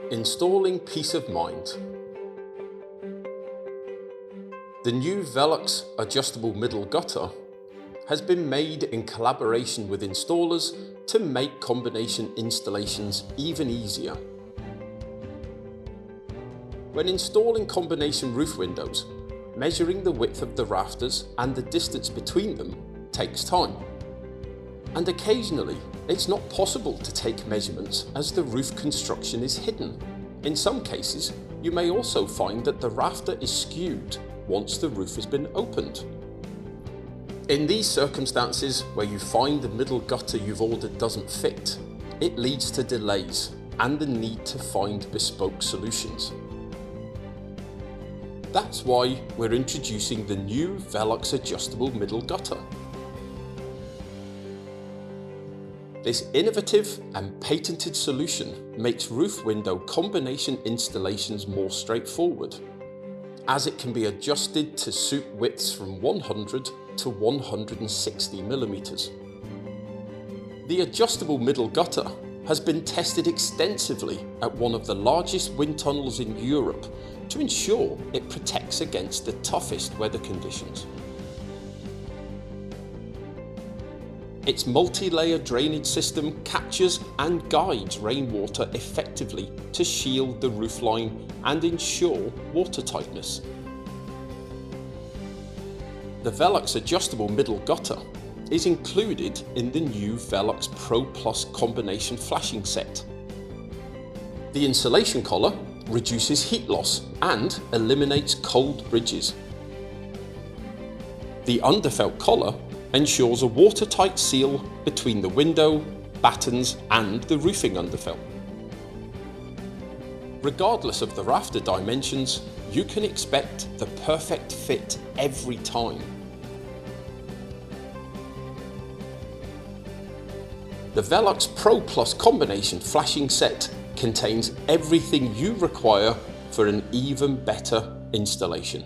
Installing peace of mind. The new VELUX adjustable middle gutter has been made in collaboration with installers to make combination installations even easier. When installing combination roof windows, measuring the width of the rafters and the distance between them takes time. And occasionally, it's not possible to take measurements as the roof construction is hidden. In some cases, you may also find that the rafter is skewed once the roof has been opened. In these circumstances, where you find the middle gutter you've ordered doesn't fit, it leads to delays and the need to find bespoke solutions. That's why we're introducing the new VELUX adjustable middle gutter. This innovative and patented solution makes roof window combination installations more straightforward, as it can be adjusted to suit widths from 100 to 160 millimeters. The adjustable middle gutter has been tested extensively at one of the largest wind tunnels in Europe to ensure it protects against the toughest weather conditions. Its multi-layer drainage system captures and guides rainwater effectively to shield the roofline and ensure watertightness. The VELUX adjustable middle gutter is included in the new VELUX Pro Plus combination flashing set. The insulation collar reduces heat loss and eliminates cold bridges. The underfelt collar ensures a watertight seal between the window, battens and the roofing underfelt. Regardless of the rafter dimensions, you can expect the perfect fit every time. The VELUX Pro Plus combination flashing set contains everything you require for an even better installation.